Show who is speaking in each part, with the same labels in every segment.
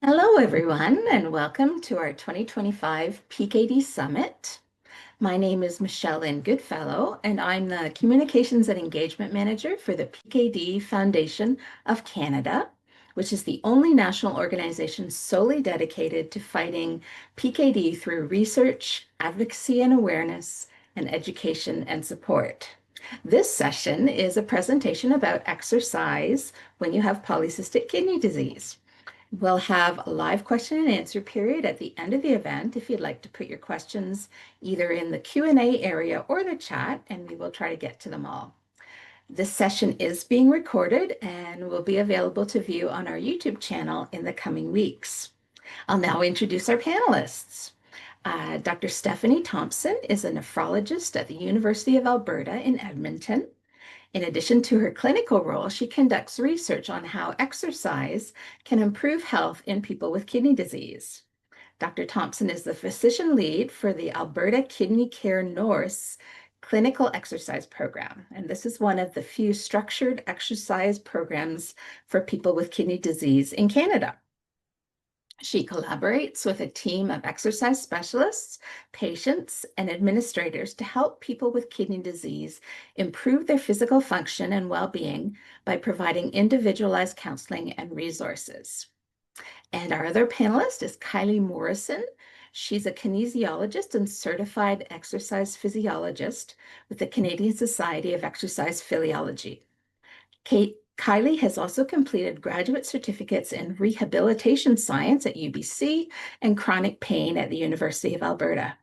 Speaker 1: Hello, everyone, and welcome to our 2025 PKD Summit. My name is Michelle Lynn Goodfellow, and I'm the Communications and Engagement Manager for the PKD Foundation of Canada, which is the only national organization solely dedicated to fighting PKD through research, advocacy and awareness, and education and support. This session is a presentation about exercise when you have polycystic kidney disease. We'll have a live question and answer period at the end of the event if you'd like to put your questions either in the Q&A area or the chat, and we will try to get to them all. This session is being recorded and will be available to view on our YouTube channel in the coming weeks. I'll now introduce our panelists. Dr. Stephanie Thompson is a nephrologist at the University of Alberta in Edmonton. In addition to her clinical role, she conducts research on how exercise can improve health in people with kidney disease. Dr. Thompson is the physician lead for the Alberta Kidney Care North clinical exercise program, and this is one of the few structured exercise programs for people with kidney disease in Canada. She collaborates with a team of exercise specialists, patients, and administrators to help people with kidney disease improve their physical function and well-being by providing individualized counseling and resources. And our other panelist is Kylie Morrison. She's a kinesiologist and certified exercise physiologist with the Canadian Society of Exercise Physiology. Kylie has also completed graduate certificates in rehabilitation science at UBC and chronic pain at the University of Alberta.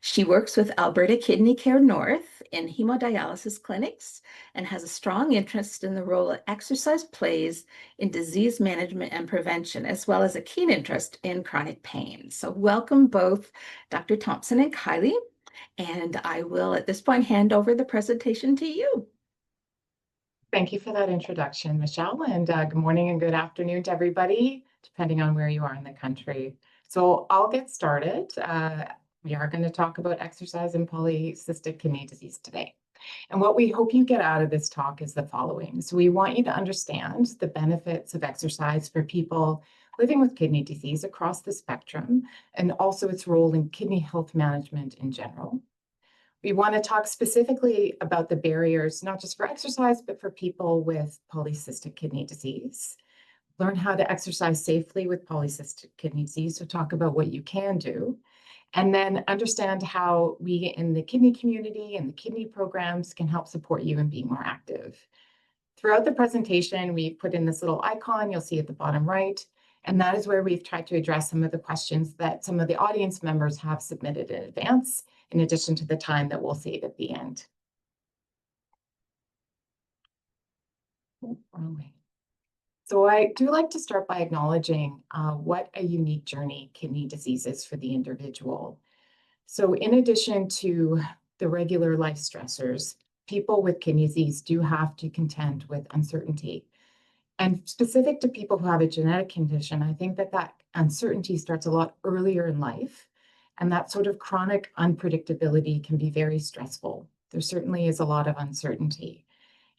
Speaker 1: She works with Alberta Kidney Care North in hemodialysis clinics and has a strong interest in the role that exercise plays in disease management and prevention, as well as a keen interest in chronic pain. So welcome both Dr. Thompson and Kylie, and I will at this point hand over the presentation to you.
Speaker 2: Thank you for that introduction, Michelle, and good morning and good afternoon to everybody, depending on where you are in the country. So I'll get started. We are going to talk about exercise and polycystic kidney disease today. And what we hope you get out of this talk is the following. So we want you to understand the benefits of exercise for people living with kidney disease across the spectrum, and also its role in kidney health management in general. We want to talk specifically about the barriers, not just for exercise, but for people with polycystic kidney disease. Learn how to exercise safely with polycystic kidney disease, so talk about what you can do. And then understand how we in the kidney community and the kidney programs can help support you in being more active. Throughout the presentation, we've put in this little icon you'll see at the bottom right, and that is where we've tried to address some of the questions that some of the audience members have submitted in advance, in addition to the time that we'll save at the end. So I do like to start by acknowledging what a unique journey kidney disease is for the individual. So in addition to the regular life stressors, people with kidney disease do have to contend with uncertainty. And specific to people who have a genetic condition, I think that that uncertainty starts a lot earlier in life. And that sort of chronic unpredictability can be very stressful. There certainly is a lot of uncertainty.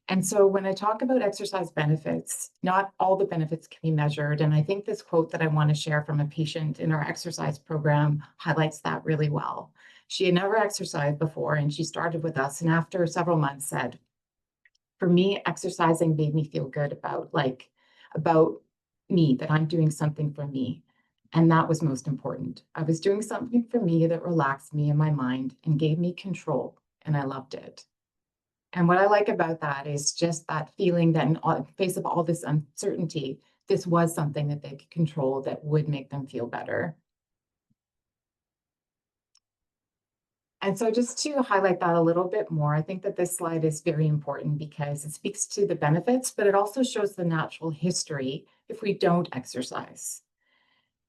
Speaker 2: And so when I talk about exercise benefits, not all the benefits can be measured. And I think this quote that I want to share from a patient in our exercise program highlights that really well. She had never exercised before, and she started with us. And after several months said, for me, exercising made me feel good about me, that I'm doing something for me. And that was most important. I was doing something for me that relaxed me in my mind and gave me control, and I loved it. And what I like about that is just that feeling that in the face of all this uncertainty, this was something that they could control that would make them feel better. And so just to highlight that a little bit more, I think that this slide is very important because it speaks to the benefits, but it also shows the natural history if we don't exercise.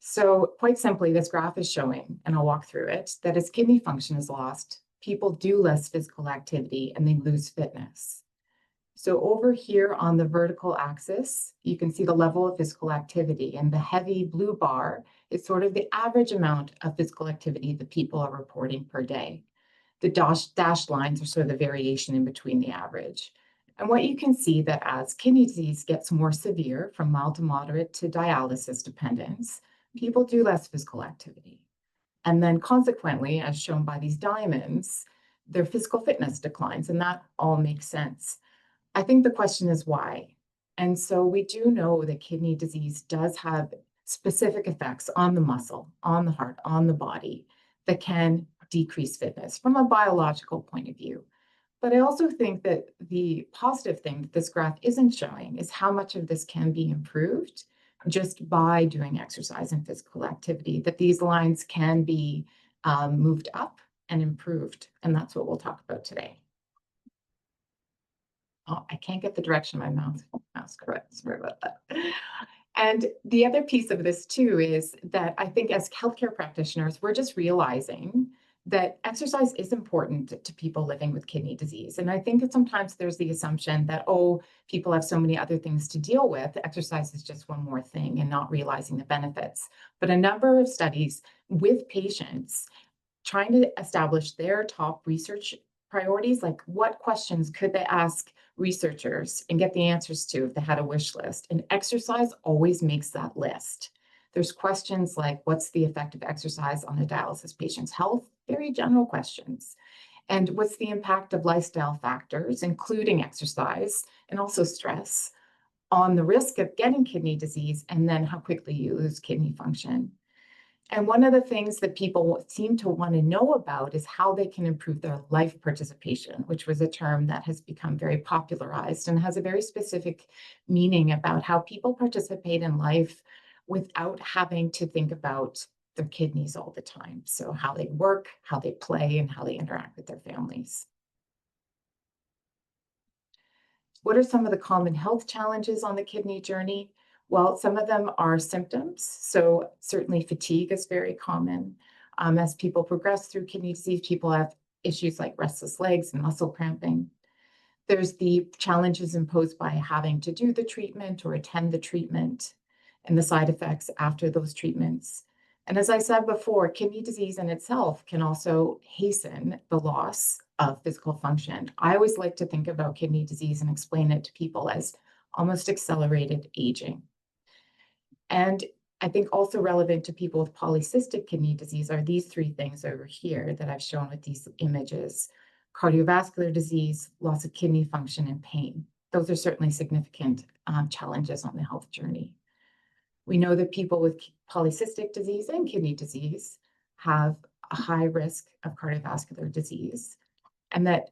Speaker 2: So quite simply, this graph is showing, and I'll walk through it, that as kidney function is lost, people do less physical activity and they lose fitness. So over here on the vertical axis, you can see the level of physical activity, and the heavy blue bar is sort of the average amount of physical activity that people are reporting per day. The dashed lines are sort of the variation in between the average. And what you can see that as kidney disease gets more severe, from mild to moderate to dialysis dependence, people do less physical activity. And then consequently, as shown by these diamonds, their physical fitness declines, and that all makes sense. I think the question is why. And so we do know that kidney disease does have specific effects on the muscle, on the heart, on the body that can decrease fitness from a biological point of view. But I also think that the positive thing that this graph isn't showing is how much of this can be improved just by doing exercise and physical activity, that these lines can be moved up and improved. And that's what we'll talk about today. Oh, I can't get the direction of my mouse correct. Sorry about that. And the other piece of this too is that I think as healthcare practitioners, we're just realizing that exercise is important to people living with kidney disease. And I think that sometimes there's the assumption that, oh, people have so many other things to deal with. Exercise is just one more thing and not realizing the benefits. But a number of studies with patients trying to establish their top research priorities, like what questions could they ask researchers and get the answers to if they had a wish list. And exercise always makes that list. There's questions like, what's the effect of exercise on a dialysis patient's health? Very general questions. And what's the impact of lifestyle factors, including exercise and also stress, on the risk of getting kidney disease, and then how quickly you lose kidney function. And one of the things that people seem to want to know about is how they can improve their life participation, which was a term that has become very popularized and has a very specific meaning about how people participate in life without having to think about their kidneys all the time. So how they work, how they play, and how they interact with their families. What are some of the common health challenges on the kidney journey? Well, some of them are symptoms. So certainly fatigue is very common. As people progress through kidney disease, people have issues like restless legs and muscle cramping. There's the challenges imposed by having to do the treatment or attend the treatment and the side effects after those treatments. And as I said before, kidney disease in itself can also hasten the loss of physical function. I always like to think about kidney disease and explain it to people as almost accelerated aging. And I think also relevant to people with polycystic kidney disease are these three things over here that I've shown with these images: cardiovascular disease, loss of kidney function, and pain. Those are certainly significant challenges on the health journey. We know that people with polycystic disease and kidney disease have a high risk of cardiovascular disease, and that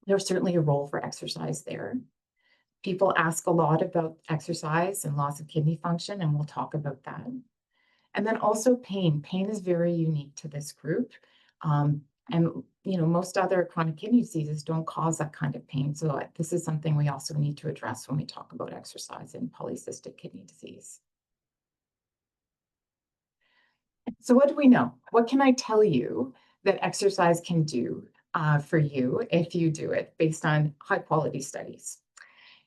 Speaker 2: there's certainly a role for exercise there. People ask a lot about exercise and loss of kidney function, and we'll talk about that. And then also pain. Pain is very unique to this group. And most other chronic kidney diseases don't cause that kind of pain. So this is something we also need to address when we talk about exercise in polycystic kidney disease. So what do we know? What can I tell you that exercise can do for you if you do it based on high quality studies?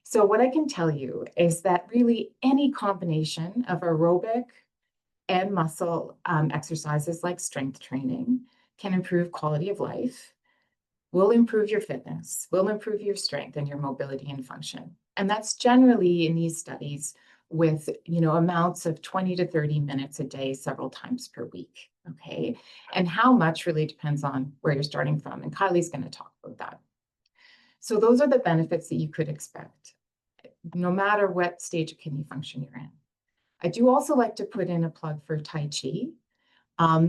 Speaker 2: So what I can tell you is that really any combination of aerobic and muscle exercises like strength training can improve quality of life, will improve your fitness, will improve your strength and your mobility and function. And that's generally in these studies with amounts of 20 to 30 minutes a day, several times per week. Okay. And how much really depends on where you're starting from. And Kylie's going to talk about that. So those are the benefits that you could expect, no matter what stage of kidney function you're in. I do also like to put in a plug for Tai Chi.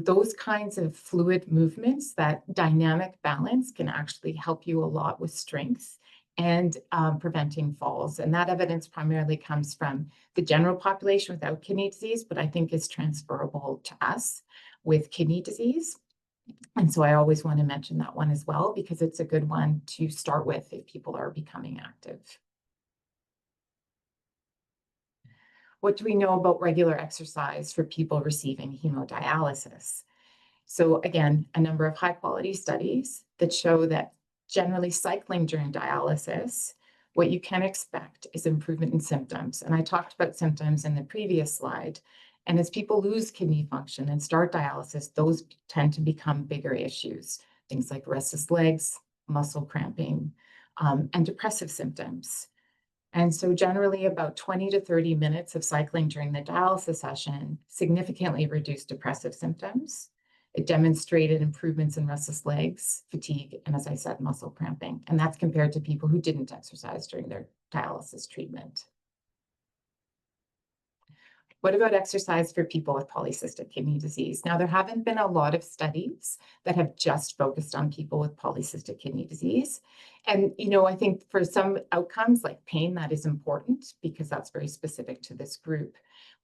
Speaker 2: Those kinds of fluid movements, that dynamic balance, can actually help you a lot with strength and preventing falls. And that evidence primarily comes from the general population without kidney disease, but I think is transferable to us with kidney disease. And so I always want to mention that one as well, because it's a good one to start with if people are becoming active. What do we know about regular exercise for people receiving hemodialysis? So again, a number of high quality studies that show that generally cycling during dialysis, what you can expect is improvement in symptoms. And I talked about symptoms in the previous slide. And as people lose kidney function and start dialysis, those tend to become bigger issues. Things like restless legs, muscle cramping, and depressive symptoms. And so generally about 20 to 30 minutes of cycling during the dialysis session significantly reduced depressive symptoms. It demonstrated improvements in restless legs, fatigue, and as I said, muscle cramping. And that's compared to people who didn't exercise during their dialysis treatment. What about exercise for people with polycystic kidney disease? Now, there haven't been a lot of studies that have just focused on people with polycystic kidney disease. And, I think for some outcomes like pain, that is important because that's very specific to this group.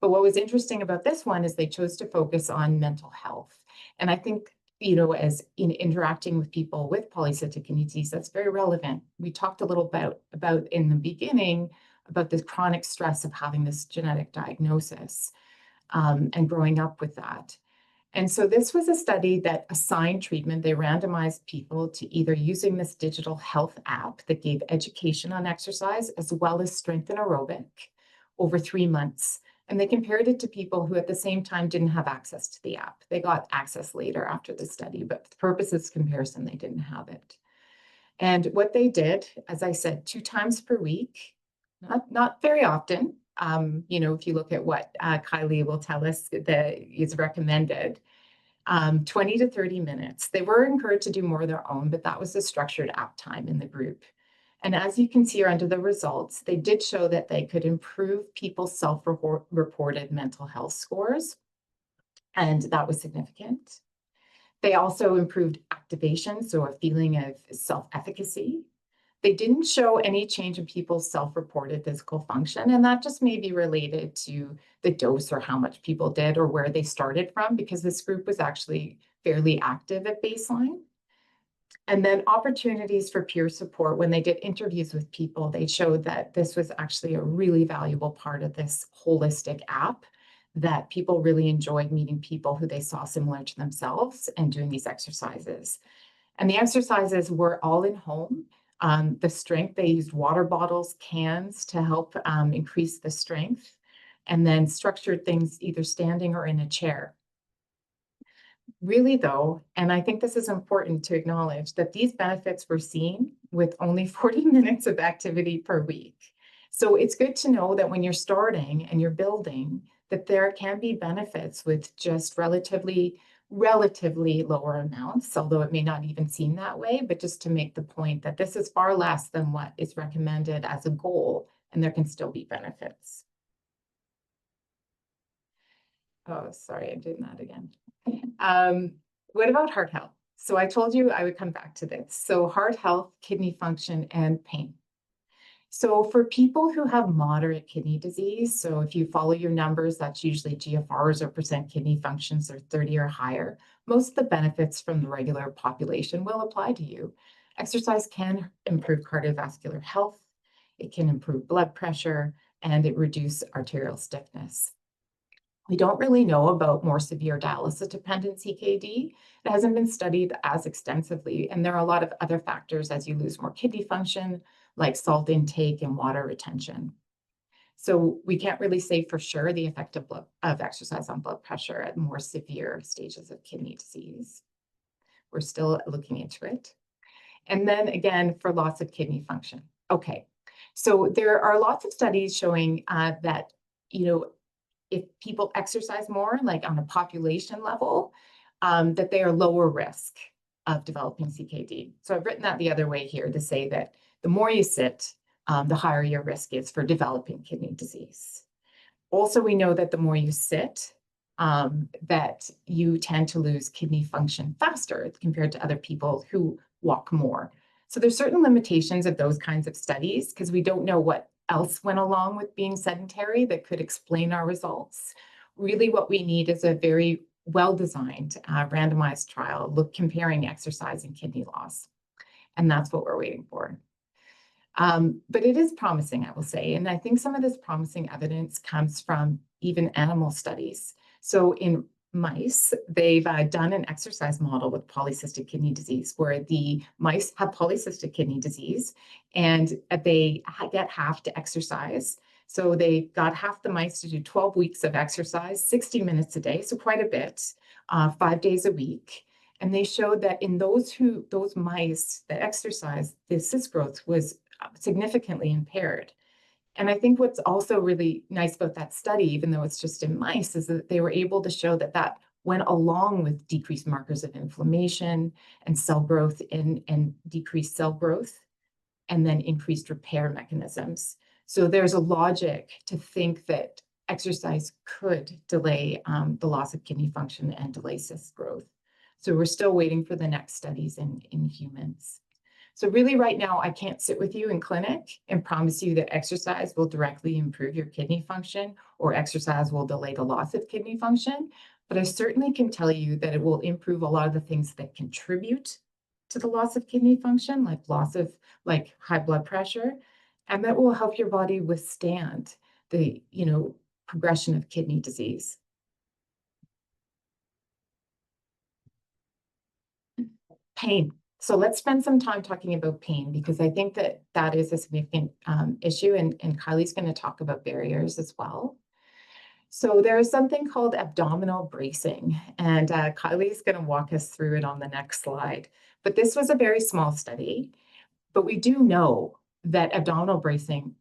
Speaker 2: But what was interesting about this one is they chose to focus on mental health. And I think, as in interacting with people with polycystic kidney disease, that's very relevant. We talked a little about in the beginning about the chronic stress of having this genetic diagnosis and growing up with that. And so this was a study that assigned treatment. They randomized people to either using this digital health app that gave education on exercise as well as strength and aerobic over 3 months. And they compared it to people who at the same time didn't have access to the app. They got access later after the study, but for the purposes of comparison, they didn't have it. And what they did, as I said, 2 times per week, not very often. If you look at what Kylie will tell us that is recommended, 20 to 30 minutes. They were encouraged to do more of their own, but that was the structured app time in the group. And as you can see here under the results, they did show that they could improve people's self-reported mental health scores, and that was significant. They also improved activation, so a feeling of self-efficacy. They didn't show any change in people's self-reported physical function, and that just may be related to the dose or how much people did or where they started from, because this group was actually fairly active at baseline. And then opportunities for peer support. When they did interviews with people, they showed that this was actually a really valuable part of this holistic app, that people really enjoyed meeting people who they saw similar to themselves and doing these exercises. And the exercises were all in home. The strength, they used water bottles, cans to help increase the strength, and then structured things either standing or in a chair. Really though, and I think this is important to acknowledge, that these benefits were seen with only 40 minutes of activity per week. So it's good to know that when you're starting and you're building, that there can be benefits with just relatively lower amounts, although it may not even seem that way, but just to make the point that this is far less than what is recommended as a goal, and there can still be benefits. Oh, sorry, I'm doing that again. What about heart health? So I told you I would come back to this. So heart health, kidney function, and pain. So for people who have moderate kidney disease, so if you follow your numbers, that's usually GFRs or percent kidney functions are 30 or higher. Most of the benefits from the regular population will apply to you. Exercise can improve cardiovascular health, it can improve blood pressure, and it reduces arterial stiffness. We don't really know about more severe dialysis dependent CKD. It hasn't been studied as extensively, and there are a lot of other factors as you lose more kidney function, like salt intake and water retention. So we can't really say for sure the effect of exercise on blood pressure at more severe stages of kidney disease. We're still looking into it. And then again, for loss of kidney function. Okay, so there are lots of studies showing that, if people exercise more, like on a population level, that they are lower risk of developing CKD. So I've written that the other way here to say that the more you sit, the higher your risk is for developing kidney disease. Also, we know that the more you sit, that you tend to lose kidney function faster compared to other people who walk more. So there's certain limitations of those kinds of studies because we don't know what else went along with being sedentary that could explain our results. Really what we need is a very well-designed randomized trial comparing exercise and kidney loss. And that's what we're waiting for. But it is promising, I will say. And I think some of this promising evidence comes from even animal studies. So in mice, they've done an exercise model with polycystic kidney disease where the mice have polycystic kidney disease and they get half to exercise. So they got half the mice to do 12 weeks of exercise, 60 minutes a day, so quite a bit, 5 days a week. And they showed that in those mice that exercised, the cyst growth was significantly impaired. And I think what's also really nice about that study, even though it's just in mice, is that they were able to show that that went along with decreased markers of inflammation and cell growth and decreased cell growth, and then increased repair mechanisms. So there's a logic to think that exercise could delay the loss of kidney function and delay cyst growth. So we're still waiting for the next studies in humans. So really right now, I can't sit with you in clinic and promise you that exercise will directly improve your kidney function or exercise will delay the loss of kidney function. But I certainly can tell you that it will improve a lot of the things that contribute to the loss of kidney function, like loss of like high blood pressure, and that will help your body withstand the, progression of kidney disease. Pain. So let's spend some time talking about pain because I think that that is a significant issue, and Kylie's going to talk about barriers as well. So there is something called abdominal bracing, and Kylie's going to walk us through it on the next slide. But this was a very small study, but we do know that abdominal bracing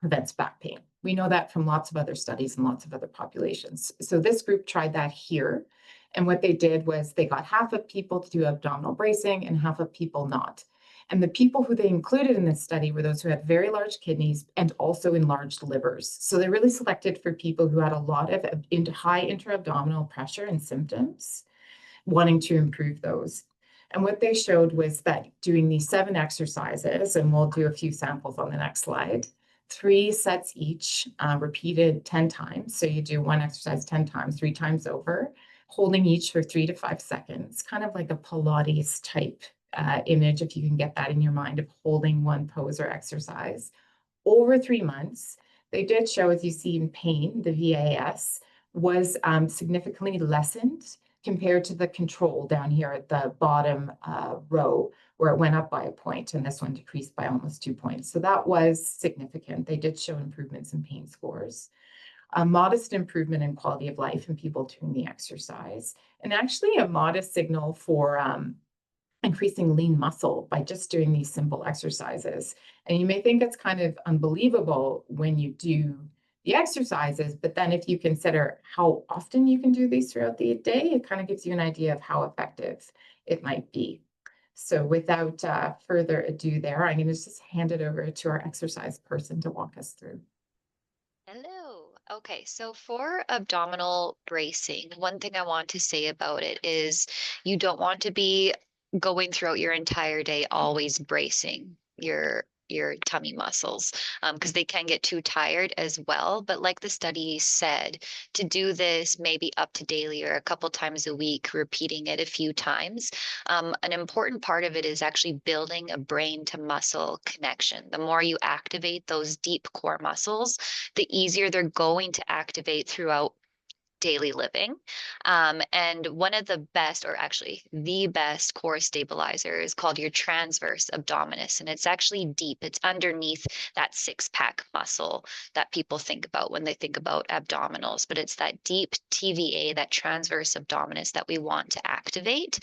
Speaker 2: prevents back pain. We know that from lots of other studies and lots of other populations. So this group tried that here. And what they did was they got half of people to do abdominal bracing and half of people not. And the people who they included in this study were those who had very large kidneys and also enlarged livers. So they really selected for people who had a lot of high intra-abdominal pressure and symptoms, wanting to improve those. And what they showed was that doing these 7 exercises, and we'll do a few samples on the next slide, 3 sets each, repeated 10 times. So you do one exercise 10 times, 3 times over, holding each for 3 to 5 seconds, kind of like a Pilates type image, if you can get that in your mind, of holding one pose or exercise. Over 3 months, they did show, as you see in pain, the VAS was significantly lessened compared to the control down here at the bottom row, where it went up by a point, and this one decreased by almost 2 points. So that was significant. They did show improvements in pain scores, a modest improvement in quality of life in people doing the exercise, and actually a modest signal for increasing lean muscle by just doing these simple exercises. And you may think it's kind of unbelievable when you do the exercises, but then if you consider how often you can do these throughout the day, it kind of gives you an idea of how effective it might be. So without further ado there, I'm going to just hand it over to our exercise person to walk us through.
Speaker 3: Hello. Okay, so for abdominal bracing, one thing I want to say about it is you don't want to be going throughout your entire day always bracing your tummy muscles because they can get too tired as well. But like the study said, to do this maybe up to daily or a couple times a week, repeating it a few times. An important part of it is actually building a brain to muscle connection. The more you activate those deep core muscles, the easier they're going to activate throughout daily living. And one of the best, or actually the best core stabilizer is called your transverse abdominis. And it's actually deep, it's underneath that 6-pack muscle that people think about when they think about abdominals. But it's that deep TVA, that transverse abdominis that we want to activate.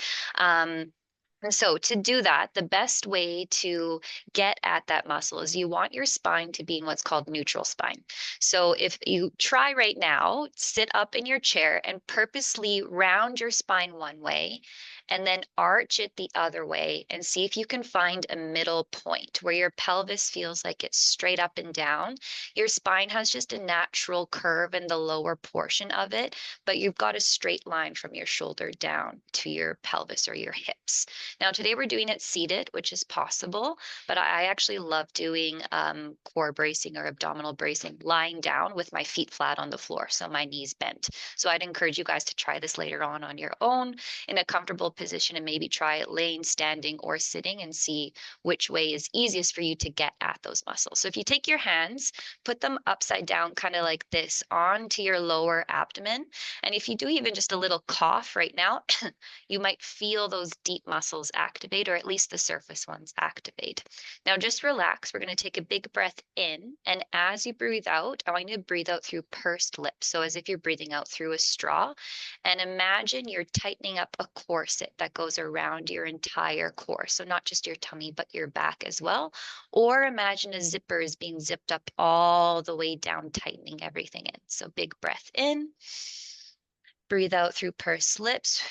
Speaker 3: And so to do that, the best way to get at that muscle is you want your spine to be in what's called neutral spine. So if you try right now, sit up in your chair and purposely round your spine one way and then arch it the other way and see if you can find a middle point where your pelvis feels like it's straight up and down. Your spine has just a natural curve in the lower portion of it, but you've got a straight line from your shoulder down to your pelvis or your hips. Now, today we're doing it seated, which is possible, but I actually love doing core bracing or abdominal bracing lying down with my feet flat on the floor, so my knees bent. So I'd encourage you guys to try this later on your own in a comfortable position and maybe try it laying, standing, or sitting and see which way is easiest for you to get at those muscles. So if you take your hands, put them upside down, kind of like this, onto your lower abdomen. And if you do even just a little cough right now, you might feel those deep muscles activate, or at least the surface ones activate. Now just relax. We're going to take a big breath in. And as you breathe out, I want you to breathe out through pursed lips. So as if you're breathing out through a straw. And imagine you're tightening up a corset. blanket that goes around your entire core. So not just your tummy, but your back as well. Or imagine a zipper is being zipped up all the way down, tightening everything in. So big breath in, breathe out through pursed lips,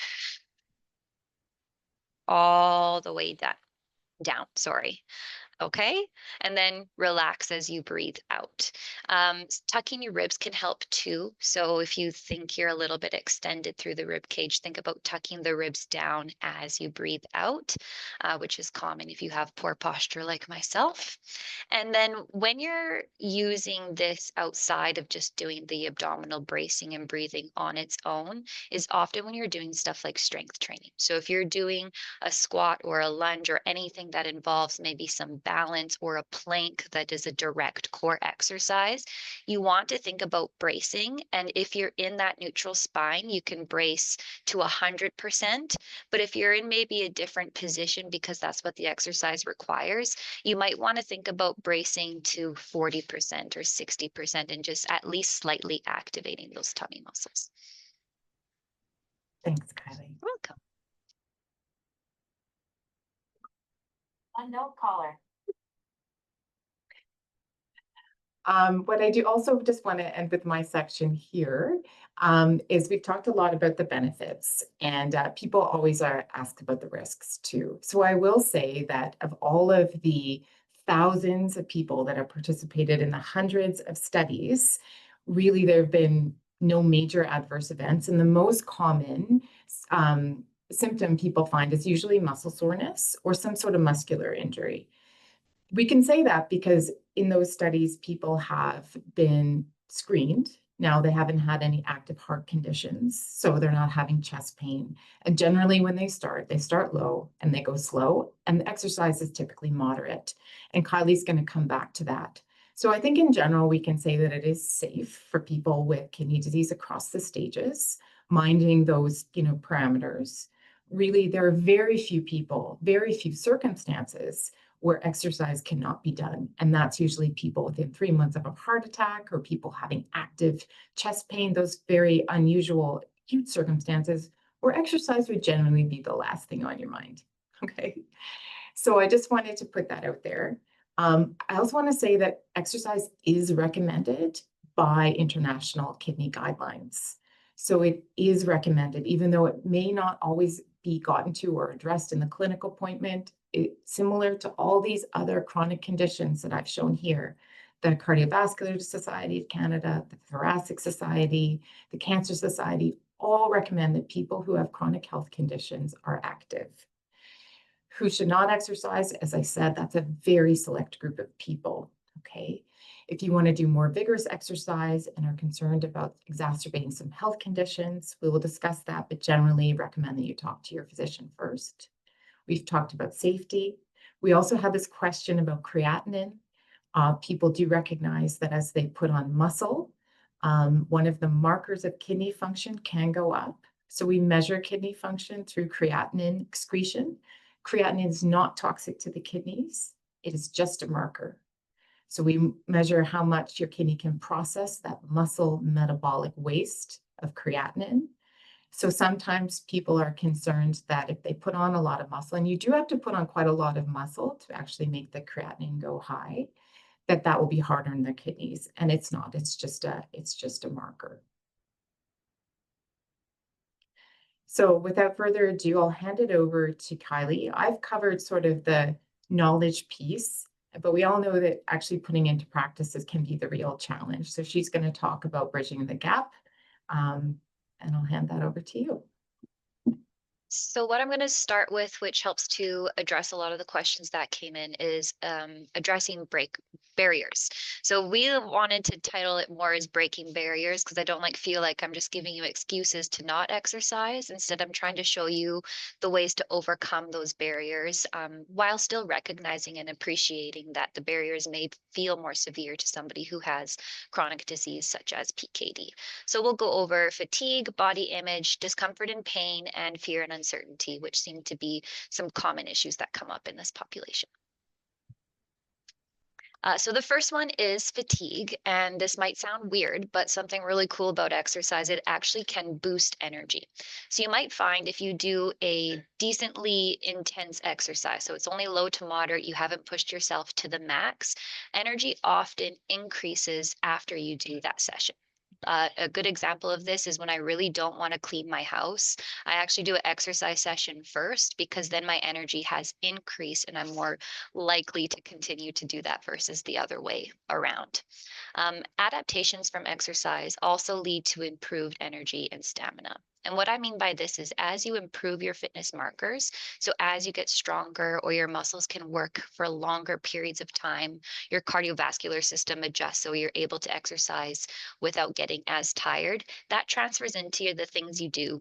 Speaker 3: all the way down, sorry. Okay, and then relax as you breathe out. Tucking your ribs can help too. So if you think you're a little bit extended through the rib cage, think about tucking the ribs down as you breathe out, which is common if you have poor posture like myself. And then when you're using this outside of just doing the abdominal bracing and breathing on its own, is often when you're doing stuff like strength training. So if you're doing a squat or a lunge or anything that involves maybe some balance or a plank that is a direct core exercise, you want to think about bracing. And if you're in that neutral spine, you can brace to 100%. But if you're in maybe a different position because that's what the exercise requires, you might want to think about bracing to 40% or 60% and just at least slightly activating those tummy muscles.
Speaker 2: Thanks, Kylie.
Speaker 3: Welcome.
Speaker 1: Unknown caller.
Speaker 2: What I do also just want to end with my section here is we've talked a lot about the benefits, and people always are asked about the risks too. So I will say that of all of the thousands of people that have participated in the hundreds of studies, really there have been no major adverse events. And the most common symptom people find is usually muscle soreness or some sort of muscular injury. We can say that because in those studies, people have been screened. Now they haven't had any active heart conditions, so they're not having chest pain. And generally when they start low and they go slow, and the exercise is typically moderate. And Kylie's going to come back to that. So I think in general, we can say that it is safe for people with kidney disease across the stages, minding those, parameters. Really, there are very few people, very few circumstances where exercise cannot be done. And that's usually people within 3 months of a heart attack or people having active chest pain, those very unusual acute circumstances where exercise would generally be the last thing on your mind. Okay. So I just wanted to put that out there. I also want to say that exercise is recommended by international kidney guidelines. So it is recommended, even though it may not always be gotten to or addressed in the clinical appointment. Similar to all these other chronic conditions that I've shown here, the Cardiovascular Society of Canada, the Thoracic Society, the Cancer Society, all recommend that people who have chronic health conditions are active. Who should not exercise? As I said, that's a very select group of people, okay? If you want to do more vigorous exercise and are concerned about exacerbating some health conditions, we will discuss that, but generally recommend that you talk to your physician first. We've talked about safety. We also have this question about creatinine. People do recognize that as they put on muscle, one of the markers of kidney function can go up. So we measure kidney function through creatinine excretion. Creatinine is not toxic to the kidneys. It is just a marker. So we measure how much your kidney can process that muscle metabolic waste of creatinine. So sometimes people are concerned that if they put on a lot of muscle, and you do have to put on quite a lot of muscle to actually make the creatinine go high, that will be harder on their kidneys. And it's not, it's just a marker. So without further ado, I'll hand it over to Kylie. I've covered sort of the knowledge piece, but we all know that actually putting into practices can be the real challenge. So she's going to talk about bridging the gap. And I'll hand that over to you.
Speaker 3: So what I'm going to start with, which helps to address a lot of the questions that came in, is addressing barriers. So we wanted to title it more as breaking barriers because I don't feel like I'm just giving you excuses to not exercise. Instead, I'm trying to show you the ways to overcome those barriers while still recognizing and appreciating that the barriers may feel more severe to somebody who has chronic disease such as PKD. So we'll go over fatigue, body image, discomfort and pain, and fear and uncertainty, which seem to be some common issues that come up in this population. So the first one is fatigue, and this might sound weird, but something really cool about exercise, it actually can boost energy. So you might find if you do a decently intense exercise, so it's only low to moderate, you haven't pushed yourself to the max, energy often increases after you do that session. A good example of this is when I really don't want to clean my house. I actually do an exercise session first because then my energy has increased and I'm more likely to continue to do that versus the other way around. Adaptations from exercise also lead to improved energy and stamina. And what I mean by this is as you improve your fitness markers, so as you get stronger or your muscles can work for longer periods of time, your cardiovascular system adjusts so you're able to exercise without getting as tired. That transfers into the things you do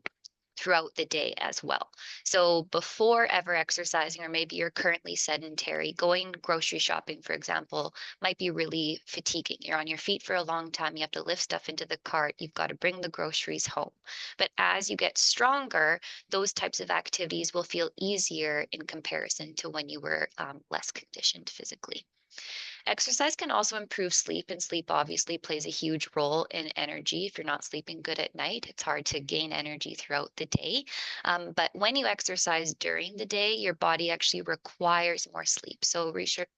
Speaker 3: throughout the day as well. So before ever exercising, or maybe you're currently sedentary, going grocery shopping, for example, might be really fatiguing. You're on your feet for a long time. You have to lift stuff into the cart. You've got to bring the groceries home. But as you get stronger, those types of activities will feel easier in comparison to when you were less conditioned physically. Exercise can also improve sleep, and sleep obviously plays a huge role in energy. If you're not sleeping good at night, it's hard to gain energy throughout the day. But when you exercise during the day, your body actually requires more sleep. So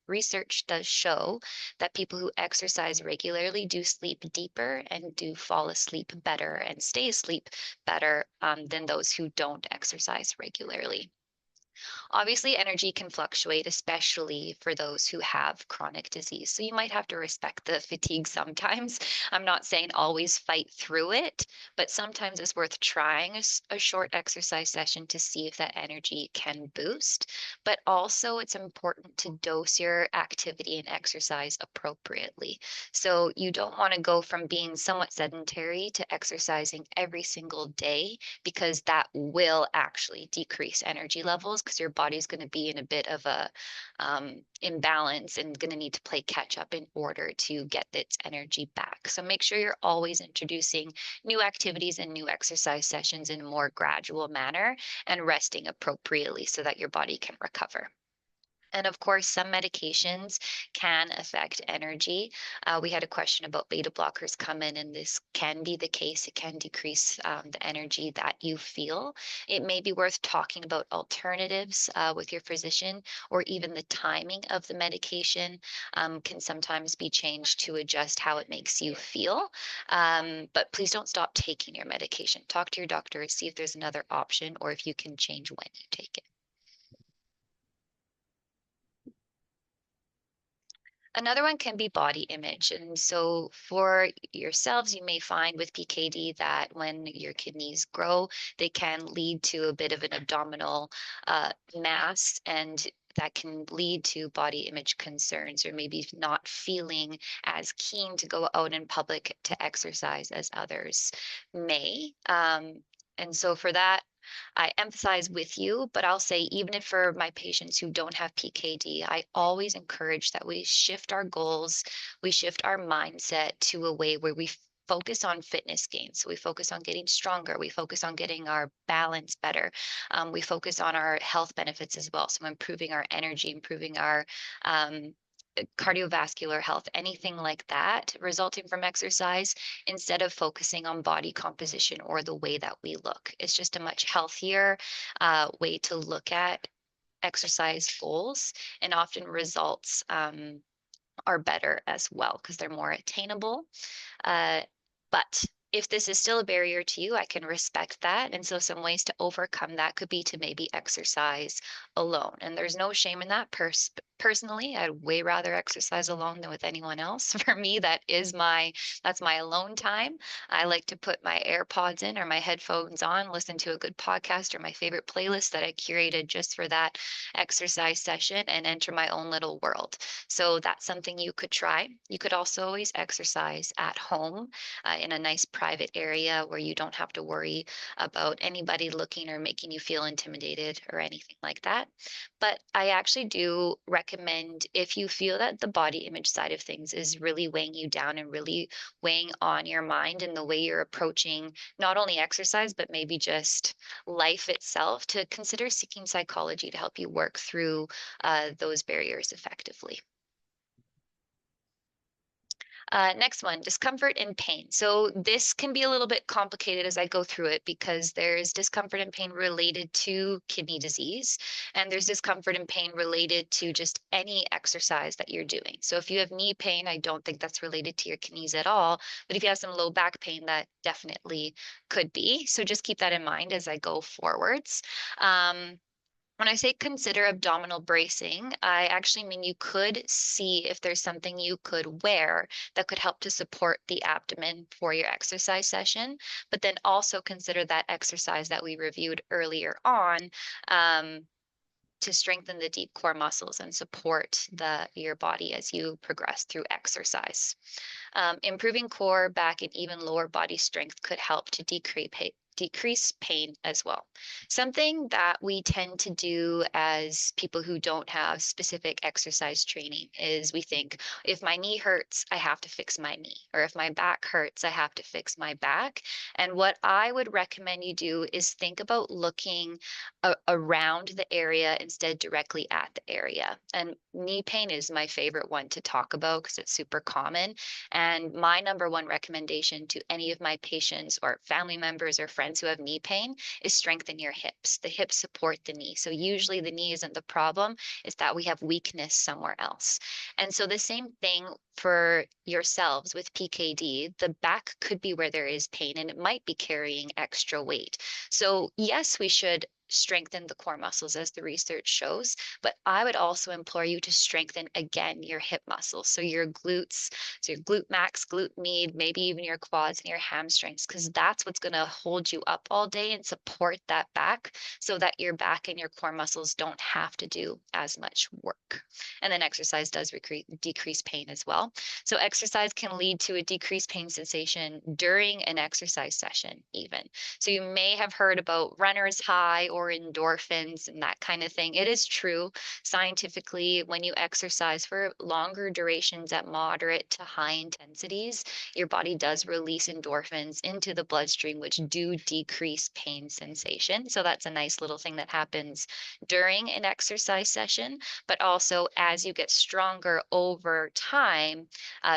Speaker 3: research does show that people who exercise regularly do sleep deeper and do fall asleep better and stay asleep better than those who don't exercise regularly. Obviously, energy can fluctuate, especially for those who have chronic disease. So you might have to respect the fatigue sometimes. I'm not saying always fight through it, but sometimes it's worth trying a short exercise session to see if that energy can boost. But also, it's important to dose your activity and exercise appropriately. So you don't want to go from being somewhat sedentary to exercising every single day because that will actually decrease energy levels because your body's going to be in a bit of a imbalance and going to need to play catch up in order to get its energy back. So make sure you're always introducing new activities and new exercise sessions in a more gradual manner and resting appropriately so that your body can recover. And of course, some medications can affect energy. We had a question about beta blockers come in, and this can be the case. It can decrease the energy that you feel. It may be worth talking about alternatives with your physician, or even the timing of the medication can sometimes be changed to adjust how it makes you feel. But please don't stop taking your medication. Talk to your doctor, see if there's another option, or if you can change when you take it. Another one can be body image. And so for yourselves, you may find with PKD that when your kidneys grow, they can lead to a bit of an abdominal mass, and that can lead to body image concerns, or maybe not feeling as keen to go out in public to exercise as others may. And so for that, I empathize with you, but I'll say, even if for my patients who don't have PKD, I always encourage that we shift our goals, we shift our mindset to a way where we focus on fitness gains. So we focus on getting stronger, we focus on getting our balance better, we focus on our health benefits as well. So improving our energy, improving our cardiovascular health, anything like that resulting from exercise, instead of focusing on body composition or the way that we look. It's just a much healthier way to look at exercise goals, and often results are better as well because they're more attainable. Uh, but if this is still a barrier to you, I can respect that. And so some ways to overcome that could be to maybe exercise alone. And there's no shame in that. Personally, I'd way rather exercise alone than with anyone else. For me, that's my alone time. I like to put my AirPods in or my headphones on, listen to a good podcast or my favorite playlist that I curated just for that exercise session, and enter my own little world. So that's something you could try. You could also always exercise at home in a nice private area where you don't have to worry about anybody looking or making you feel intimidated or anything like that. But I actually do recommend, if you feel that the body image side of things is really weighing you down and really weighing on your mind and the way you're approaching not only exercise, but maybe just life itself, to consider seeking psychology to help you work through those barriers effectively. Next one, discomfort and pain. So this can be a little bit complicated as I go through it because there's discomfort and pain related to kidney disease, and there's discomfort and pain related to just any exercise that you're doing. So if you have knee pain, I don't think that's related to your kidneys at all. But if you have some low back pain, that definitely could be. So just keep that in mind as I go forwards. When I say consider abdominal bracing, I actually mean you could see if there's something you could wear that could help to support the abdomen for your exercise session, but then also consider that exercise that we reviewed earlier on, to strengthen the deep core muscles and support your body as you progress through exercise. Improving core, back, and even lower body strength could help to decrease pain as well. Something that we tend to do as people who don't have specific exercise training is we think, if my knee hurts, I have to fix my knee, or if my back hurts, I have to fix my back. And what I would recommend you do is think about looking around the area instead directly at the area. And knee pain is my favorite one to talk about because it's super common. And my number one recommendation to any of my patients or family members or friends who have knee pain is strengthen your hips. The hips support the knee. So usually the knee isn't the problem, it's that we have weakness somewhere else. And so the same thing for yourselves with PKD, the back could be where there is pain and it might be carrying extra weight. So yes, we should strengthen the core muscles as the research shows, but I would also implore you to strengthen again your hip muscles. So your glutes, so your glute max, glute med, maybe even your quads and your hamstrings, because that's what's going to hold you up all day and support that back so that your back and your core muscles don't have to do as much work. And then exercise does decrease pain as well. So exercise can lead to a decreased pain sensation during an exercise session even. So you may have heard about runner's high or endorphins and that kind of thing. It is true scientifically, when you exercise for longer durations at moderate to high intensities, your body does release endorphins into the bloodstream, which do decrease pain sensation. So that's a nice little thing that happens during an exercise session, but also as you get stronger over time,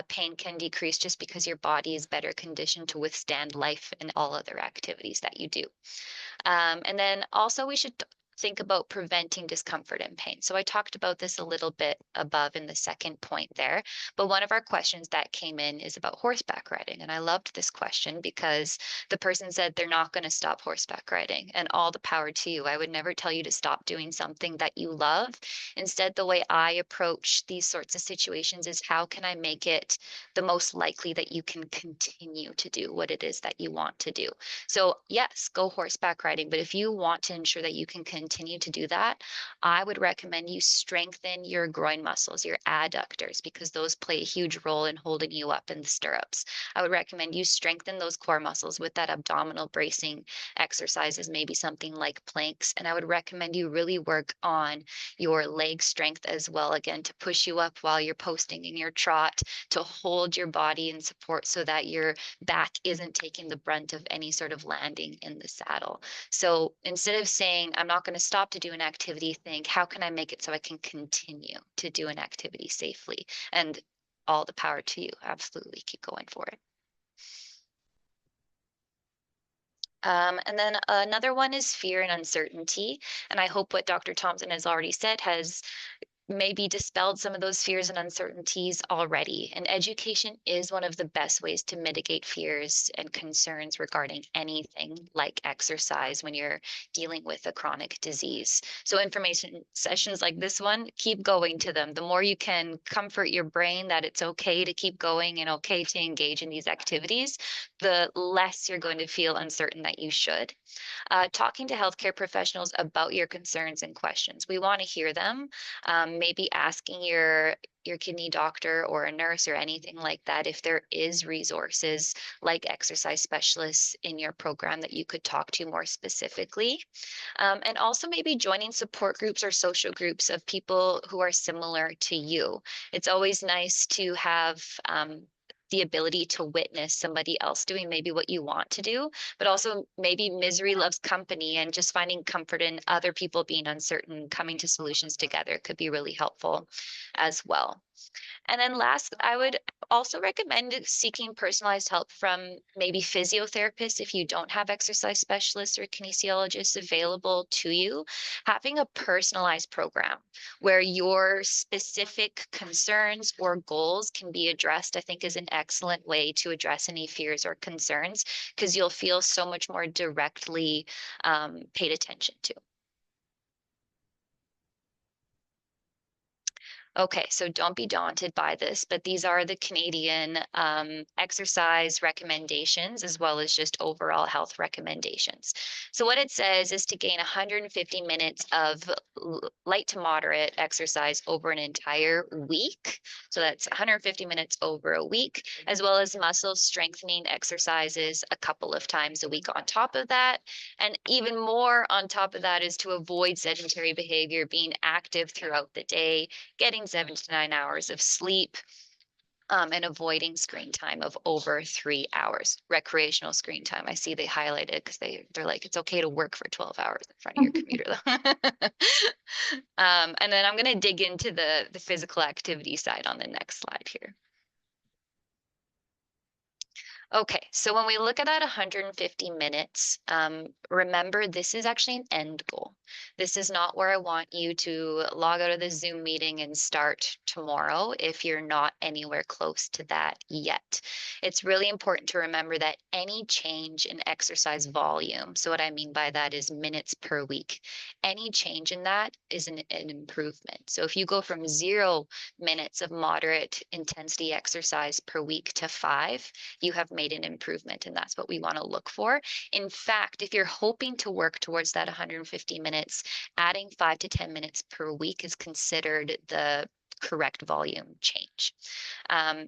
Speaker 3: pain can decrease just because your body is better conditioned to withstand life and all other activities that you do. And then also we should think about preventing discomfort and pain. So I talked about this a little bit above in the second point there, but one of our questions that came in is about horseback riding. And I loved this question because the person said they're not going to stop horseback riding, and all the power to you. I would never tell you to stop doing something that you love. Instead, the way I approach these sorts of situations is how can I make it the most likely that you can continue to do what it is that you want to do. So yes, go horseback riding, but if you want to ensure that you can continue to do that, I would recommend you strengthen your groin muscles, your adductors, because those play a huge role in holding you up in the stirrups. I would recommend you strengthen those core muscles with that abdominal bracing exercises, maybe something like planks. And I would recommend you really work on your leg strength as well, again, to push you up while you're posting in your trot, to hold your body in support so that your back isn't taking the brunt of any sort of landing in the saddle. So instead of saying, I'm not going to stop to do an activity, think, how can I make it so I can continue to do an activity safely? And all the power to you. Absolutely keep going for it. And then another one is fear and uncertainty. And I hope what Dr. Thompson has already said has maybe dispelled some of those fears and uncertainties already. And education is one of the best ways to mitigate fears and concerns regarding anything like exercise when you're dealing with a chronic disease. So information sessions like this one, keep going to them. The more you can comfort your brain that it's okay to keep going and okay to engage in these activities, the less you're going to feel uncertain that you should. Talking to healthcare professionals about your concerns and questions. We want to hear them. Maybe asking your kidney doctor or a nurse or anything like that if there is resources like exercise specialists in your program that you could talk to more specifically. And also maybe joining support groups or social groups of people who are similar to you. It's always nice to have the ability to witness somebody else doing maybe what you want to do, but also maybe misery loves company, and just finding comfort in other people being uncertain, coming to solutions together could be really helpful as well. And then last, I would also recommend seeking personalized help from maybe physiotherapists if you don't have exercise specialists or kinesiologists available to you. Having a personalized program where your specific concerns or goals can be addressed, I think is an excellent way to address any fears or concerns because you'll feel so much more directly paid attention to. Okay, so don't be daunted by this, but these are the Canadian exercise recommendations as well as just overall health recommendations. So, what it says is to gain 150 minutes of light to moderate exercise over an entire week. So, that's 150 minutes over a week, as well as muscle strengthening exercises a couple of times a week on top of that. And even more on top of that is to avoid sedentary behavior, being active throughout the day, getting 7 to 9 hours of sleep, and avoiding screen time of over 3 hours. Recreational screen time. I see they highlight it because they're like, it's okay to work for 12 hours in front of your computer though. And then I'm going to dig into the physical activity side on the next slide here. Okay, so when we look at that 150 minutes, remember this is actually an end goal. This is not where I want you to log out of the Zoom meeting and start tomorrow if you're not anywhere close to that yet. It's really important to remember that any change in exercise volume, so what I mean by that is minutes per week, any change in that is an improvement. So if you go from 0 minutes of moderate intensity exercise per week to 5, you have made an improvement, and that's what we want to look for. In fact, if you're hoping to work towards that 150 minutes, adding 5 to 10 minutes per week is considered the correct volume change.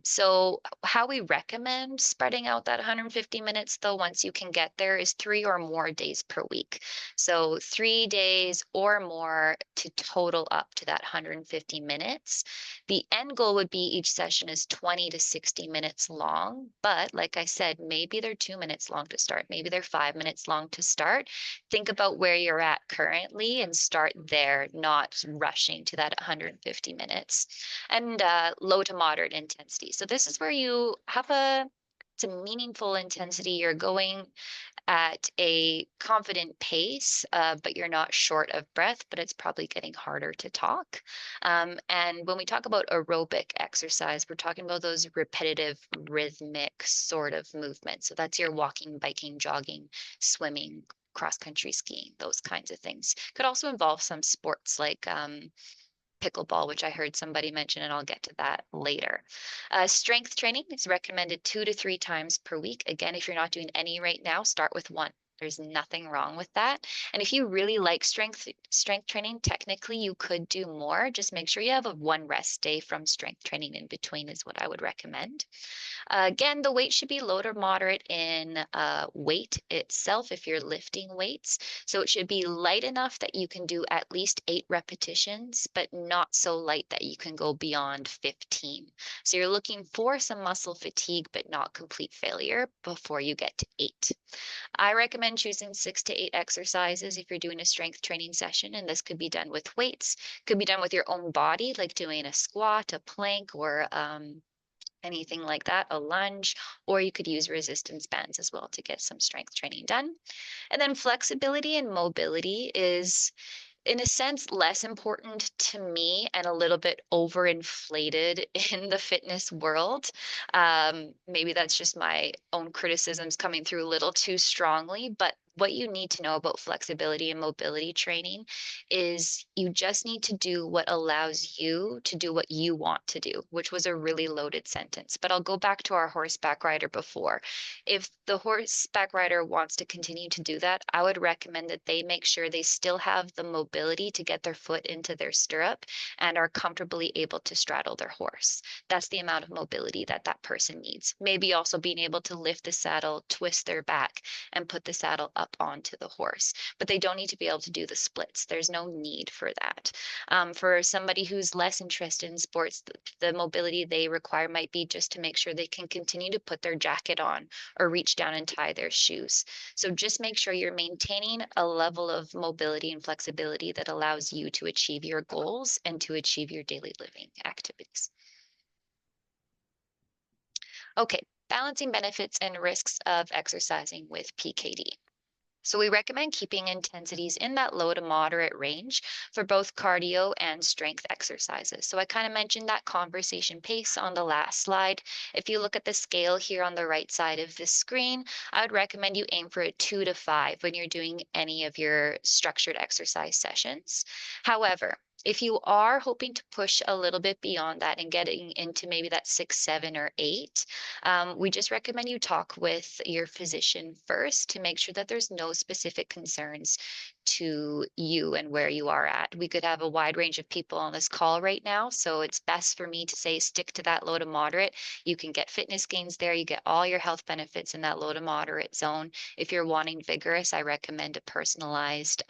Speaker 3: So how we recommend spreading out that 150 minutes though, once you can get there, is 3 or more days per week. So 3 days or more to total up to that 150 minutes. The end goal would be each session is 20 to 60 minutes long, but like I said, maybe they're 2 minutes long to start, maybe they're 5 minutes long to start. Think about where you're at currently and start there, not rushing to that 150 minutes. And low to moderate intensity. So this is where you have it's a meaningful intensity. You're going at a confident pace, but you're not short of breath, but it's probably getting harder to talk. And when we talk about aerobic exercise, we're talking about those repetitive, rhythmic sort of movements. So that's your walking, biking, jogging, swimming, cross country skiing, those kinds of things. Could also involve some sports like pickleball, which I heard somebody mention, and I'll get to that later. Strength training is recommended 2 to 3 times per week. Again, if you're not doing any right now, start with one. There's nothing wrong with that. And if you really like strength training, technically you could do more. Just make sure you have a one rest day from strength training in between is what I would recommend. Again, the weight should be low to moderate in weight itself if you're lifting weights. So it should be light enough that you can do at least 8 repetitions, but not so light that you can go beyond 15. So you're looking for some muscle fatigue, but not complete failure before you get to 8. I recommend choosing 6 to 8 exercises if you're doing a strength training session, and this could be done with weights, could be done with your own body, like doing a squat, a plank, or anything like that, a lunge, or you could use resistance bands as well to get some strength training done. And then flexibility and mobility is, in a sense, less important to me and a little bit overinflated in the fitness world. Maybe that's just my own criticisms coming through a little too strongly, but what you need to know about flexibility and mobility training is you just need to do what allows you to do what you want to do, which was a really loaded sentence. But I'll go back to our horseback rider before. If the horseback rider wants to continue to do that, I would recommend that they make sure they still have the mobility to get their foot into their stirrup and are comfortably able to straddle their horse. That's the amount of mobility that that person needs. Maybe also being able to lift the saddle, twist their back, and put the saddle up onto the horse. But they don't need to be able to do the splits. There's no need for that. For somebody who's less interested in sports, the mobility they require might be just to make sure they can continue to put their jacket on or reach down and tie their shoes. So just make sure you're maintaining a level of mobility and flexibility that allows you to achieve your goals and to achieve your daily living activities. Okay, balancing benefits and risks of exercising with PKD. So we recommend keeping intensities in that low to moderate range for both cardio and strength exercises. So I kind of mentioned that conversation pace on the last slide. If you look at the scale here on the right side of the screen, I would recommend you aim for a 2 to 5 when you're doing any of your structured exercise sessions. However, if you are hoping to push a little bit beyond that and getting into maybe that 6, 7, or 8, we just recommend you talk with your physician first to make sure that there's no specific concerns to you and where you are at. We could have a wide range of people on this call right now, so it's best for me to say stick to that low to moderate. You can get fitness gains there, you get all your health benefits in that low to moderate zone. If you're wanting vigorous, I recommend a personalized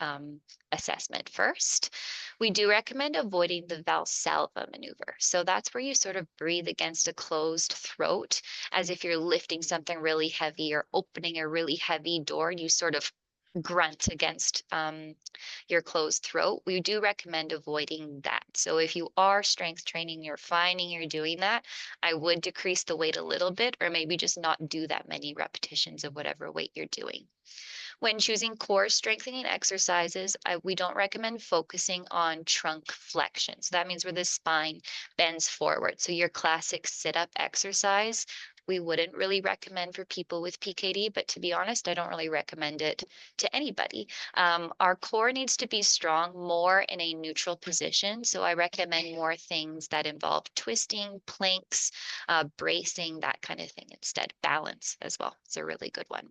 Speaker 3: assessment first. We do recommend avoiding the Valsalva maneuver. So that's where you sort of breathe against a closed throat as if you're lifting something really heavy or opening a really heavy door. You sort of grunt against your closed throat. We do recommend avoiding that. So if you are strength training, you're finding you're doing that, I would decrease the weight a little bit, or maybe just not do that many repetitions of whatever weight you're doing. When choosing core strengthening exercises, we don't recommend focusing on trunk flexion. So that means where the spine bends forward. So your classic sit-up exercise, we wouldn't really recommend for people with PKD, but to be honest, I don't really recommend it to anybody. Our core needs to be strong more in a neutral position. So I recommend more things that involve twisting, planks, bracing, that kind of thing instead. Balance as well. It's a really good one.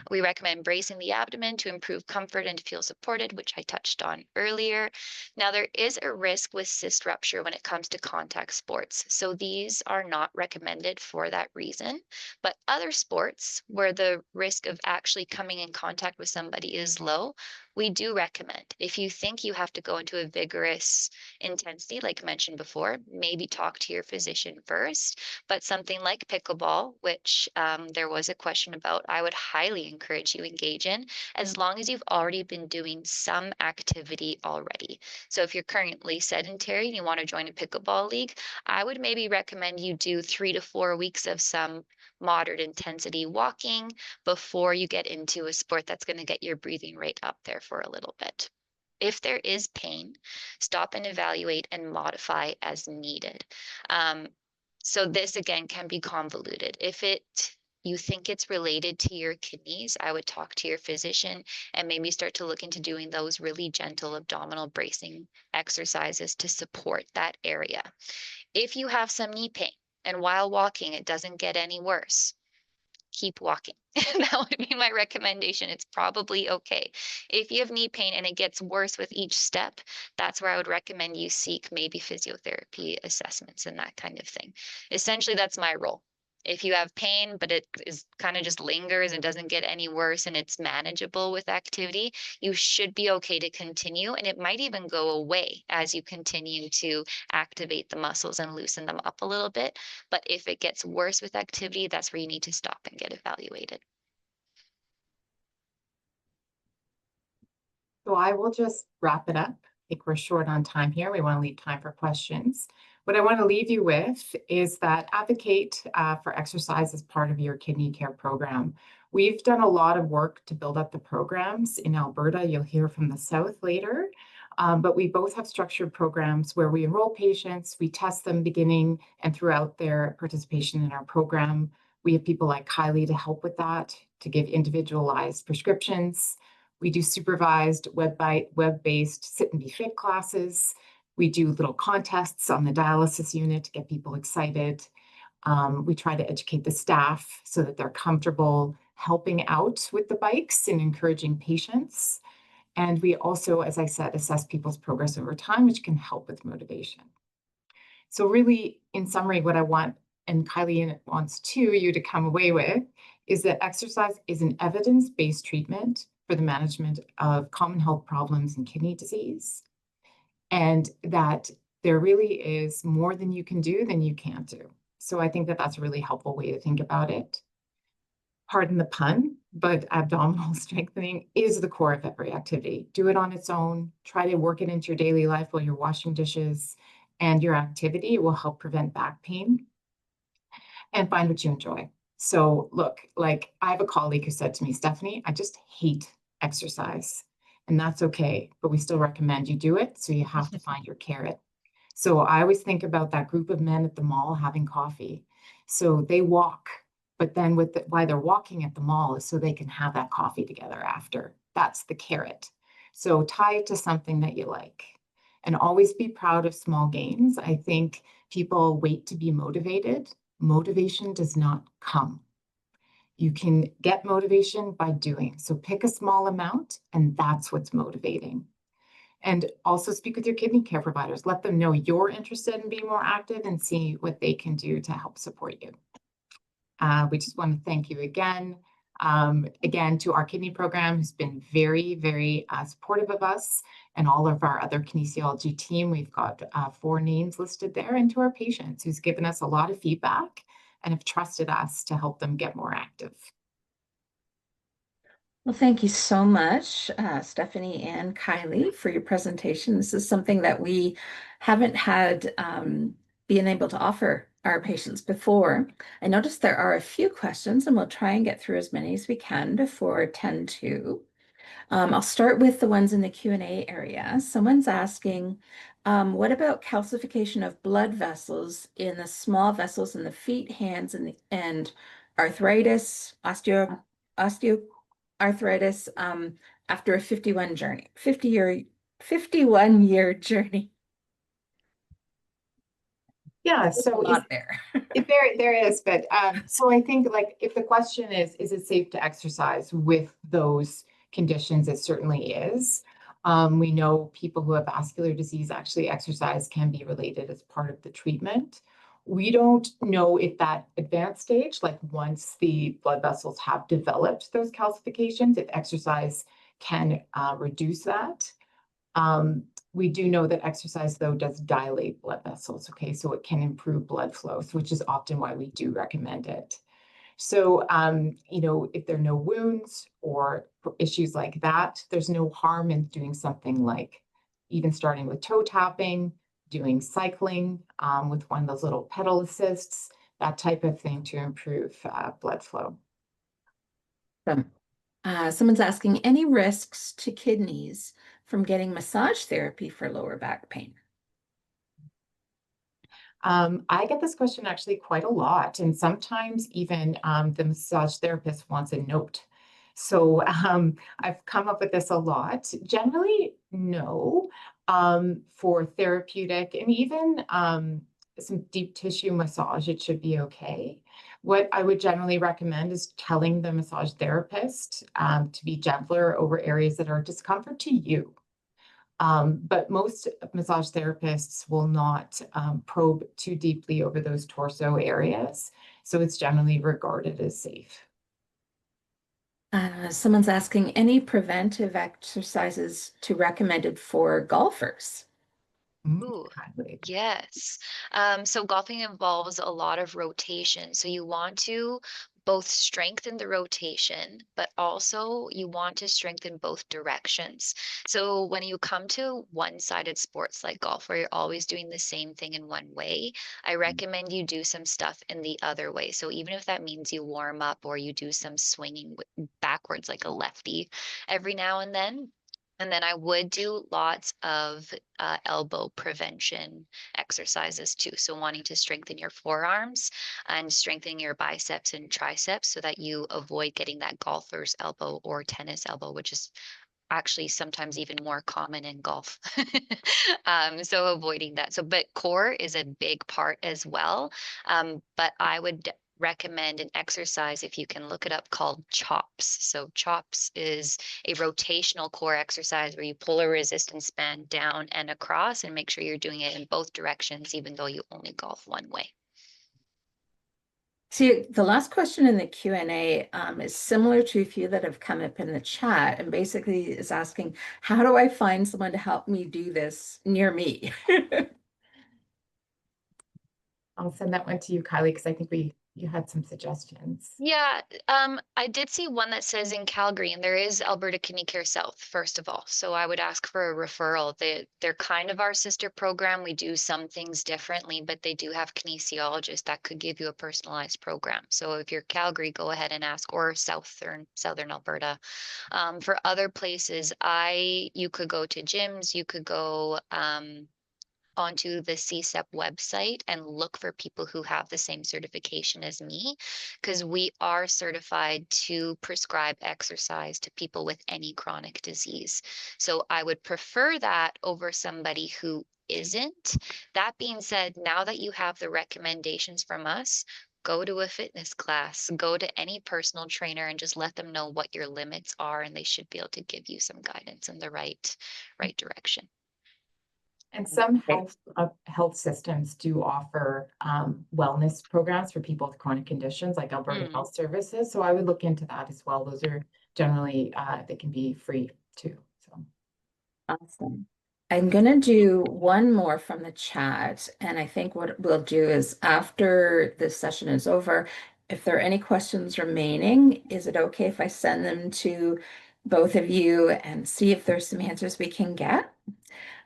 Speaker 3: We recommend bracing the abdomen to improve comfort and to feel supported, which I touched on earlier. Now, there is a risk with cyst rupture when it comes to contact sports. So these are not recommended for that reason. But other sports where the risk of actually coming in contact with somebody is low, we do recommend. If you think you have to go into a vigorous intensity, like mentioned before, maybe talk to your physician first. But something like pickleball, which there was a question about, I would highly encourage you engage in as long as you've already been doing some activity already. So if you're currently sedentary and you want to join a pickleball league, I would maybe recommend you do 3 to 4 weeks of some moderate intensity walking before you get into a sport that's going to get your breathing rate up there for a little bit. If there is pain, stop and evaluate and modify as needed. So this again can be convoluted. If you think it's related to your kidneys, I would talk to your physician and maybe start to look into doing those really gentle abdominal bracing exercises to support that area. If you have some knee pain and while walking it doesn't get any worse, keep walking. That would be my recommendation. It's probably okay. If you have knee pain and it gets worse with each step, that's where I would recommend you seek maybe physiotherapy assessments and that kind of thing. Essentially, that's my role. If you have pain, but it is kind of just lingers and doesn't get any worse and it's manageable with activity, you should be okay to continue. And it might even go away as you continue to activate the muscles and loosen them up a little bit. But if it gets worse with activity, that's where you need to stop and get evaluated.
Speaker 2: So I will just wrap it up. I think we're short on time here. We want to leave time for questions. What I want to leave you with is that advocate for exercise as part of your kidney care program. We've done a lot of work to build up the programs in Alberta. You'll hear from the South later. But we both have structured programs where we enroll patients, we test them beginning and throughout their participation in our program. We have people like Kylie to help with that, to give individualized prescriptions. We do supervised web-based sit and be fit classes. We do little contests on the dialysis unit to get people excited. We try to educate the staff so that they're comfortable helping out with the bikes and encouraging patients. And we also, as I said, assess people's progress over time, which can help with motivation. So really, in summary, what I want, and Kylie wants you to come away with, is that exercise is an evidence-based treatment for the management of common health problems and kidney disease, and that there really is more than you can do than you can't do. So I think that that's a really helpful way to think about it. Pardon the pun, but abdominal strengthening is the core of every activity. Do it on its own. Try to work it into your daily life while you're washing dishes, and your activity will help prevent back pain. and find what you enjoy. So look, like I have a colleague who said to me, Stephanie, I just hate exercise. And that's okay, but we still recommend you do it. So you have to find your carrot. So I always think about that group of men at the mall having coffee. So they walk, but then why they're walking at the mall is so they can have that coffee together after. That's the carrot. So tie it to something that you like and always be proud of small gains. I think people wait to be motivated. Motivation does not come. You can get motivation by doing. So pick a small amount, and that's what's motivating. And also speak with your kidney care providers. Let them know you're interested in being more active and see what they can do to help support you. We just want to thank you again. Again, to our kidney program, who's been very, very supportive of us and all of our other kinesiology team. We've got 4 names listed there, and to our patients who's given us a lot of feedback and have trusted us to help them get more active.
Speaker 1: Well, thank you so much, Stephanie and Kylie, for your presentation. This is something that we haven't had been able to offer our patients before. I noticed there are a few questions, and we'll try and get through as many as we can before 10 to. I'll start with the ones in the Q&A area. Someone's asking, what about calcification of blood vessels in the small vessels in the feet, hands, and arthritis, osteoarthritis after a 51-year journey?
Speaker 2: Yeah,
Speaker 1: There's a
Speaker 2: so
Speaker 1: lot there.
Speaker 2: there is, but so I think like if the question is it safe to exercise with those conditions? It certainly is. We know people who have vascular disease, actually exercise can be related as part of the treatment. We don't know if that advanced stage, like once the blood vessels have developed those calcifications, if exercise can reduce that. We do know that exercise, though, does dilate blood vessels, okay? So it can improve blood flow, which is often why we do recommend it. So, you know, if there are no wounds or issues like that, there's no harm in doing something like even starting with toe tapping, doing cycling with one of those little pedal assists, that type of thing to improve blood flow.
Speaker 1: Someone's asking, any risks to kidneys from getting massage therapy for lower back pain?
Speaker 2: I get this question actually quite a lot, and sometimes even the massage therapist wants a note. So I've come up with this a lot. Generally, no. For therapeutic and even some deep tissue massage, it should be okay. What I would generally recommend is telling the massage therapist to be gentler over areas that are discomfort to you. But most massage therapists will not probe too deeply over those torso areas. So it's generally regarded as safe.
Speaker 1: Someone's asking, any preventive exercises to recommended for golfers?
Speaker 3: Ooh, yes. So golfing involves a lot of rotation. So you want to both strengthen the rotation, but also you want to strengthen both directions. So when you come to one-sided sports like golf, where you're always doing the same thing in one way, I recommend you do some stuff in the other way. So even if that means you warm up or you do some swinging backwards like a lefty every now and then. And then I would do lots of elbow prevention exercises too. So wanting to strengthen your forearms and strengthening your biceps and triceps so that you avoid getting that golfer's elbow or tennis elbow, which is actually sometimes even more common in golf. So avoiding that. So, but core is a big part as well. But I would recommend an exercise if you can look it up called chops. So chops is a rotational core exercise where you pull a resistance band down and across and make sure you're doing it in both directions, even though you only golf one way.
Speaker 1: See, the last question in the Q&A is similar to a few that have come up in the chat, and basically is asking, how do I find someone to help me do this near me?
Speaker 2: I'll send that one to you, Kylie, because I think we you had some suggestions.
Speaker 3: Yeah, I did see one that says in Calgary, and there is Alberta Kidney Care South, first of all. So I would ask for a referral. They're kind of our sister program. We do some things differently, but they do have kinesiologists that could give you a personalized program. So if you're Calgary, go ahead and ask, or Southern Alberta. For other places, you could go to gyms, you could go onto the CSEP website and look for people who have the same certification as me, because we are certified to prescribe exercise to people with any chronic disease. So I would prefer that over somebody who isn't. That being said, now that you have the recommendations from us, go to a fitness class, go to any personal trainer and just let them know what your limits are, and they should be able to give you some guidance in the right direction.
Speaker 2: And some
Speaker 1: Okay.
Speaker 2: health systems do offer wellness programs for people with chronic conditions, like Alberta Health Services. So I would look into that as well. Those are generally they can be free too. So
Speaker 1: Awesome. I'm going to do one more from the chat. And I think what we'll do is after this session is over, if there are any questions remaining, is it okay if I send them to both of you and see if there's some answers we can get?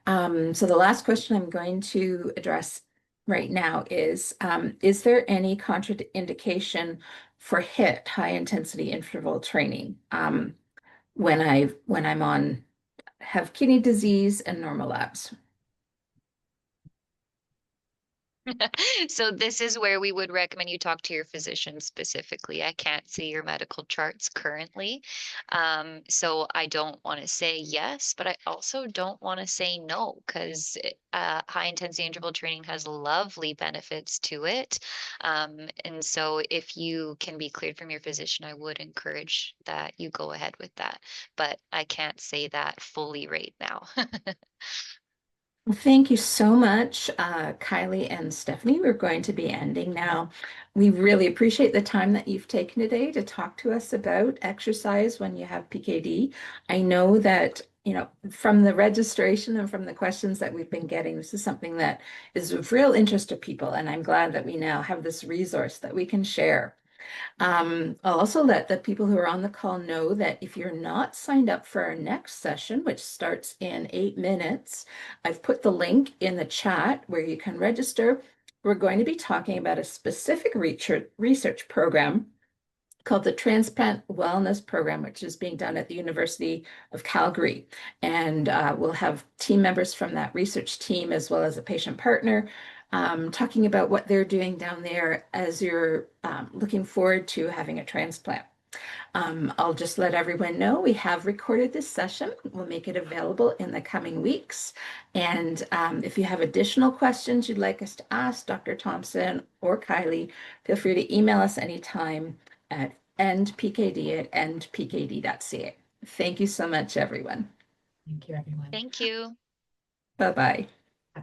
Speaker 1: So the last question I'm going to address right now is there any contraindication for HIIT, high intensity interval training, when I'm on have kidney disease and normal labs?
Speaker 3: So this is where we would recommend you talk to your physician specifically. I can't see your medical charts currently. So I don't want to say yes, but I also don't want to say no, because high intensity interval training has lovely benefits to it. And so if you can be cleared from your physician, I would encourage that you go ahead with that. But I can't say that fully right now.
Speaker 1: Well, thank you so much, Kylie and Stephanie. We're going to be ending now. We really appreciate the time that you've taken today to talk to us about exercise when you have PKD. I know that, from the registration and from the questions that we've been getting, this is something that is of real interest to people, and I'm glad that we now have this resource that we can share. I'll also let the people who are on the call know that if you're not signed up for our next session, which starts in 8 minutes, I've put the link in the chat where you can register. We're going to be talking about a specific research program called the Transplant Wellness Program, which is being done at the University of Calgary. And we'll have team members from that research team, as well as a patient partner, talking about what they're doing down there as you're looking forward to having a transplant. I'll just let everyone know we have recorded this session. We'll make it available in the coming weeks. And if you have additional questions you'd like us to ask Dr. Thompson or Kylie, feel free to email us anytime at endpkd@endpkd.ca. Thank you so much, everyone.
Speaker 2: thank you, everyone.
Speaker 3: Thank you.
Speaker 1: Bye-bye.
Speaker 2: Bye.